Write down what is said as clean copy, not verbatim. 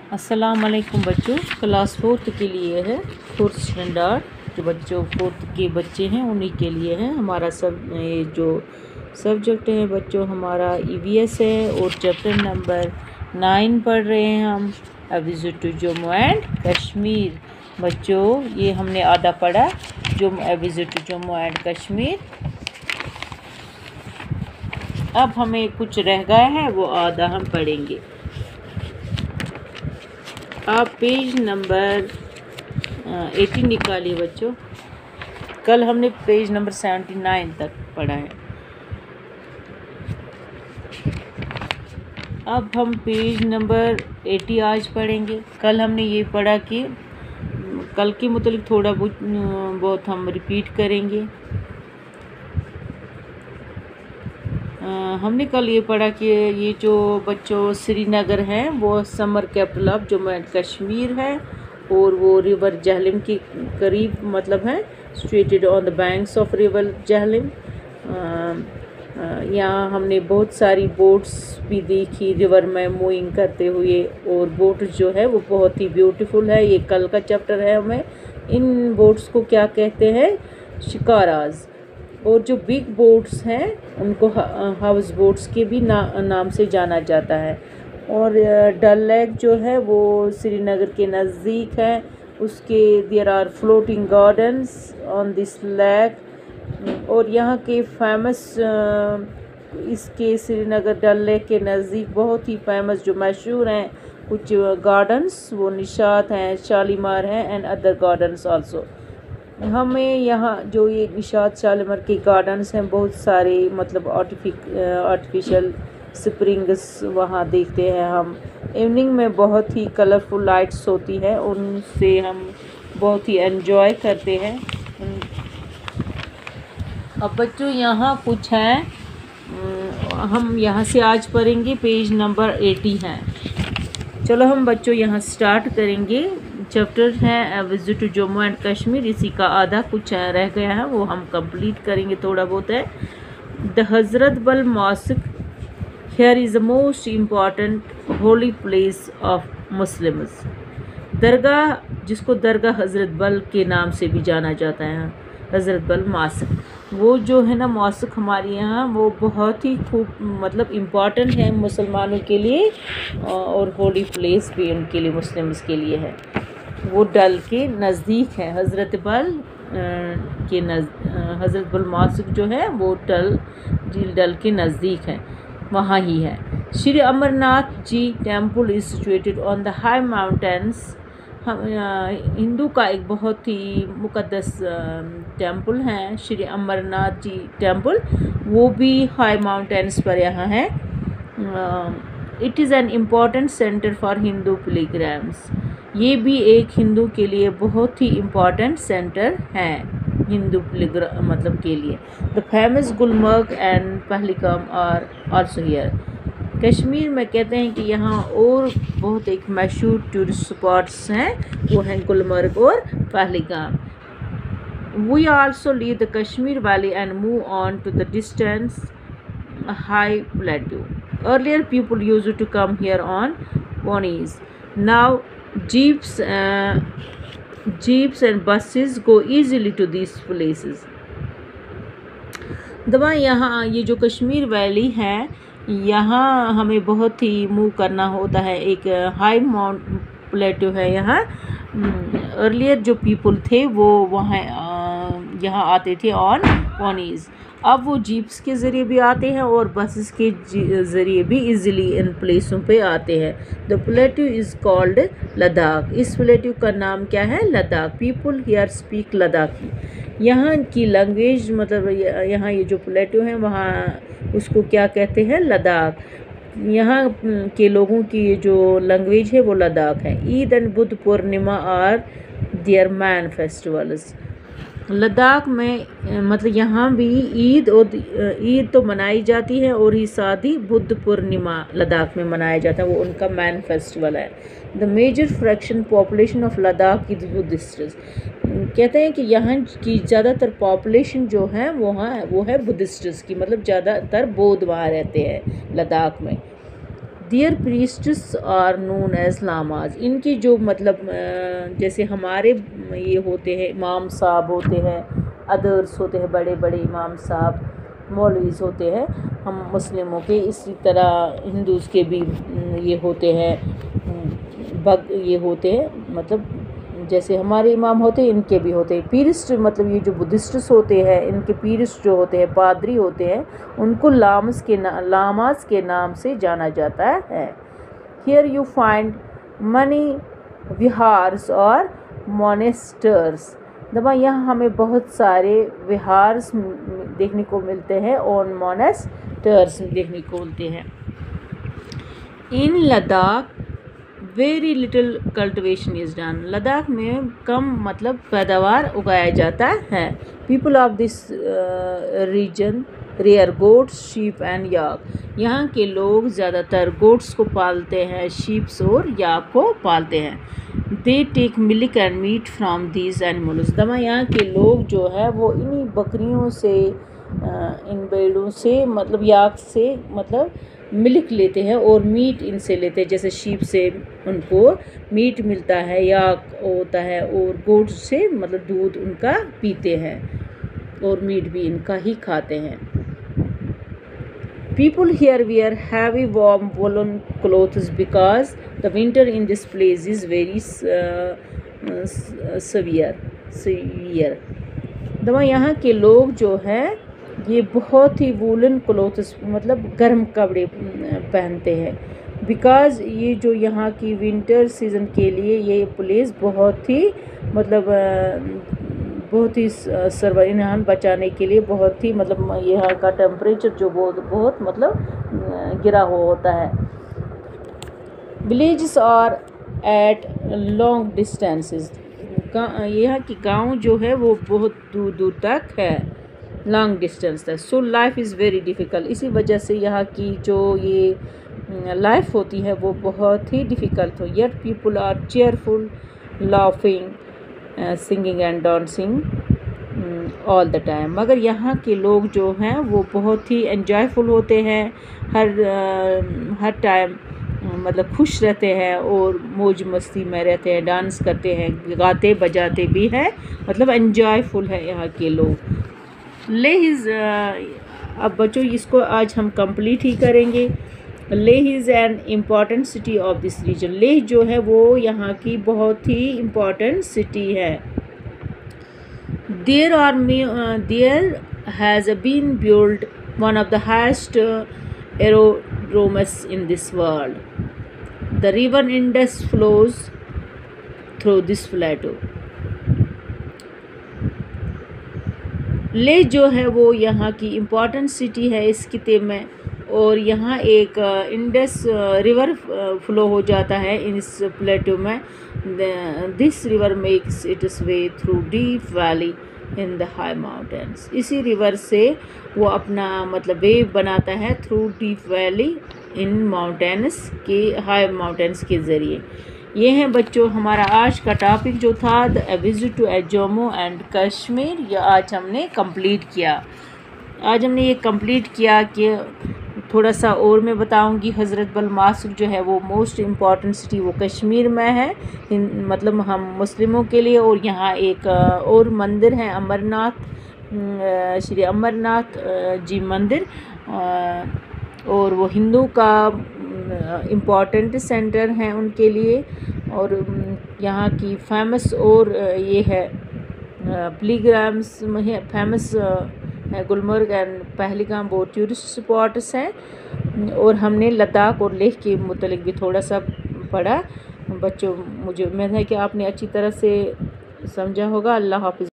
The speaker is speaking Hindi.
अस्सलाम वालेकुम बच्चों। क्लास 4th के लिए है, 4th स्टैंडर्ड जो बच्चों 4th के बच्चे हैं उन्हीं के लिए है। हमारा ये जो सब्जेक्ट है बच्चों हमारा EVS है और चैप्टर नंबर 9 पढ़ रहे हैं हम, a visit to Jammu and Kashmir. बच्चों ये हमने आधा पढ़ा, a visit to Jammu and Kashmir. अब हमें कुछ रह गया है वो आधा हम पढ़ेंगे। आप पेज नंबर 18 निकालिए बच्चों। कल हमने पेज नंबर 79 तक पढ़ा है। अब हम पेज नंबर 80 आज पढ़ेंगे। कल हमने ये पढ़ा कि कल के मुतालिक थोड़ा बहुत हम रिपीट करेंगे। हमने कल ये पढ़ा कि ये जो बच्चों श्रीनगर है वो summer capital of Jammu and Kashmir है और वो रिवर जहलम के करीब मतलब है, situated on the banks of river Jhelum. यहाँ हमने बहुत सारी बोट्स भी देखी रिवर में मूविंग करते हुए, और बोट जो है वो बहुत ही ब्यूटीफुल है। ये कल का चैप्टर है। हमें इन बोट्स को क्या कहते हैं, शिकाराज। और जो बिग बोट्स हैं उनको हाउस बोट्स के भी नाम से जाना जाता है। और डल लेक जो है वो श्रीनगर के नज़दीक है। उसके there are floating gardens on this lake. और यहाँ के फेमस इसके श्रीनगर डल लेक के नज़दीक बहुत ही फेमस जो मशहूर हैं कुछ गार्डन्स, वो निशात हैं, शालीमार हैं एंड अदर गार्डन्स आल्सो। हमें यहाँ जो ये निशात शालीमार के गार्डन्स हैं बहुत सारे मतलब आर्टिफिशियल स्प्रिंग्स वहाँ देखते हैं हम। इवनिंग में बहुत ही कलरफुल लाइट्स होती है, उनसे हम बहुत ही एंजॉय करते हैं। अब बच्चों यहाँ कुछ हैं, हम यहाँ से आज पढ़ेंगे। पेज नंबर 80 है। चलो हम बच्चों यहाँ स्टार्ट करेंगे। चैप्टर है a visit to Jammu and Kashmir, इसी का आधा कुछ रह गया है वो हम कंप्लीट करेंगे, थोड़ा बहुत है। The Hazratbal mosque here is the most important holy place of Muslims. दरगाह, जिसको दरगाह हज़रत बल के नाम से भी जाना जाता है, हज़रत बल मॉस्क, वो जो है ना मॉस्क हमारे यहाँ वो बहुत ही खूब मतलब इम्पॉर्टेंट है मुसलमानों के लिए, और होली प्लेस भी उनके लिए, मुस्लिम्स के लिए है। वो डल के नज़दीक है। हज़रत बल मॉस्क जो है वो झील डल के नज़दीक है, वहाँ ही है। Shri Amarnath ji temple is situated on the high mountains. Hindu का एक बहुत ही मुक़द्दस टेम्पल है श्री अमरनाथ जी टेम्पल, वो भी हाई माउंटेन्स पर यहाँ है। It is an important centre for Hindu pilgrims. ये भी एक हिंदू के लिए बहुत ही इम्पॉर्टेंट सेंटर है हिंदू पिलग्रिम मतलब के लिए। The famous Gulmarg and Pahalgam are also here. Kashmir में कहते हैं कि यहाँ और बहुत एक मशहूर टूरिस्ट स्पॉट्स हैं, वो हैं गुलमर्ग और Pahalgam. We also leave the Kashmir valley and move on to the distance high plateau. Earlier people used to come here on ponies. Now jeeps and buses go easily to these places. दवा यहाँ ये जो कश्मीर वैली है यहाँ हमें बहुत ही मूव करना होता है। एक हाई माउंट प्लेटो है यहाँ। अर्लियर जो पीपल थे वो वहाँ यहाँ आते थे ऑन पोनीज़, अब वो जीप्स के ज़रिए भी आते हैं और बसेस के ज़रिए भी इजीली इन प्लेसों पे आते हैं। The प्लेटू is called Ladakh. इस प्लेटू का नाम क्या है, Ladakh. People here speak Ladakhi. यहाँ की लैंग्वेज मतलब यहाँ ये जो प्लेटू हैं वहाँ उसको क्या कहते हैं, लद्दाख। यहाँ के लोगों की जो लैंग्वेज है वो लद्दाख है। Eid and Buddha Purnima are their main festivals. Ladakh में मतलब यहाँ भी ईद तो मनाई जाती है और ही साथ ही बुद्ध पूर्णिमा लद्दाख में मनाया जाता है, वो उनका मैन फेस्टिवल है। The major fraction population of Ladakh is Buddhist. कहते हैं कि यहाँ की ज़्यादातर पॉपुलेशन जो है वो है बुद्धिस्ट की, मतलब ज़्यादातर बौद्ध वहाँ रहते हैं लद्दाख में। There priests are known as lamas. इनकी जो मतलब जैसे हमारे ये होते हैं इमाम साहब होते हैं, अदर्स होते हैं, बड़े बड़े इमाम साहब मौलवीज़ होते हैं हम मुस्लिमों के, इसी तरह हिंदूज़ के भी ये होते हैं ये होते हैं, मतलब जैसे हमारे इमाम होते हैं इनके भी होते हैं पीरिस्ट। मतलब ये जो बुद्धिस्ट्स होते हैं इनके पीरिस्ट जो होते हैं, पादरी होते हैं, उनको लामाज के नाम से जाना जाता है। हियर यू फाइंड मनी विहार्स और मोनेस्टर्स। दबा यहाँ हमें बहुत सारे विहार्स देखने को मिलते हैं और मोनेस्टर्स देखने को मिलते हैं। In Ladakh very little cultivation is done. Ladakh में कम मतलब पैदावार उगाया जाता है। People of this region rear goats sheep and yak. यहाँ के लोग ज़्यादातर गोट्स को पालते हैं, शीप्स और याक को पालते हैं। They take milk and meat from these animals. दमा यहाँ के लोग जो है वो इन्हीं बकरियों से इन भेड़ों से मतलब याक से मतलब मिल्क लेते हैं और मीट इनसे लेते हैं। जैसे शीप से उनको मीट मिलता है, याक होता है, और गोट से मतलब दूध उनका पीते हैं और मीट भी इनका ही खाते हैं। People here wear heavy warm woolen clothes because the winter in this place is very severe. दवा यहाँ के लोग जो हैं ये बहुत ही वूलन क्लोथ्स मतलब गर्म कपड़े पहनते हैं। बिकॉज़ ये जो यहाँ की विंटर सीज़न के लिए ये प्लेस बहुत ही मतलब बहुत ही सर्वाइन बचाने के लिए बहुत ही मतलब यहाँ का टेम्परेचर जो बहुत मतलब गिरा हुआ होता है। Villages are at long distances. यहाँ की गांव जो है वो बहुत दूर दूर तक है, लॉन्ग डिस्टेंस तक। So life is very difficult. इसी वजह से यहाँ की जो ये लाइफ होती है वो बहुत ही डिफ़िकल्ट हो। Yet people are cheerful, laughing, singing and dancing all the time. मगर यहाँ के लोग जो हैं वो बहुत ही एंजॉयफुल होते हैं, हर टाइम मतलब खुश रहते हैं और मौज मस्ती में रहते हैं, डांस करते हैं, गाते बजाते भी हैं, मतलब एंजॉयफुल है यहाँ के लोग। लेह इज़ अब बच्चों इसको आज हम कंप्लीट ही करेंगे। Leh is an important city of this region. Leh जो है वो यहाँ की बहुत ही इम्पॉर्टेंट सिटी है। There has been build one of the highest aerodromes in this world. The river Indus flows through this plateau. Leh जो है वो यहाँ की इम्पॉर्टेंट सिटी है इस खिते में, और यहाँ एक इंडस रिवर फ्लो हो जाता है इस प्लेटो में। This river makes it's way through deep valley in the high mountains. इसी रिवर से वो अपना मतलब वे बनाता है through deep valley in mountains के हाई माउंटेन्स के ज़रिए। ये हैं बच्चों हमारा आज का टॉपिक जो था the visit to Jammu and Kashmir. ये आज हमने कंप्लीट किया। आज हमने ये कंप्लीट किया कि थोड़ा सा और मैं बताऊंगी। हज़रत बल मासुक जो है वो मोस्ट इम्पॉर्टेंट सिटी वो कश्मीर में है मतलब हम मुस्लिमों के लिए। और यहाँ एक और मंदिर है अमरनाथ, श्री अमरनाथ जी मंदिर, और वो हिंदू का इम्पॉर्टेंट सेंटर है उनके लिए। और यहाँ की फेमस और ये है पिलग्रिम्स में फेमस है गुलमर्ग एंड पहलगाम, वो टूरिस्ट स्पॉट्स हैं। और हमने लद्दाख और लेह के मुतलिक भी थोड़ा सा पढ़ा। बच्चों मुझे उम्मीद है कि आपने अच्छी तरह से समझा होगा। अल्लाह हाफ़िज़।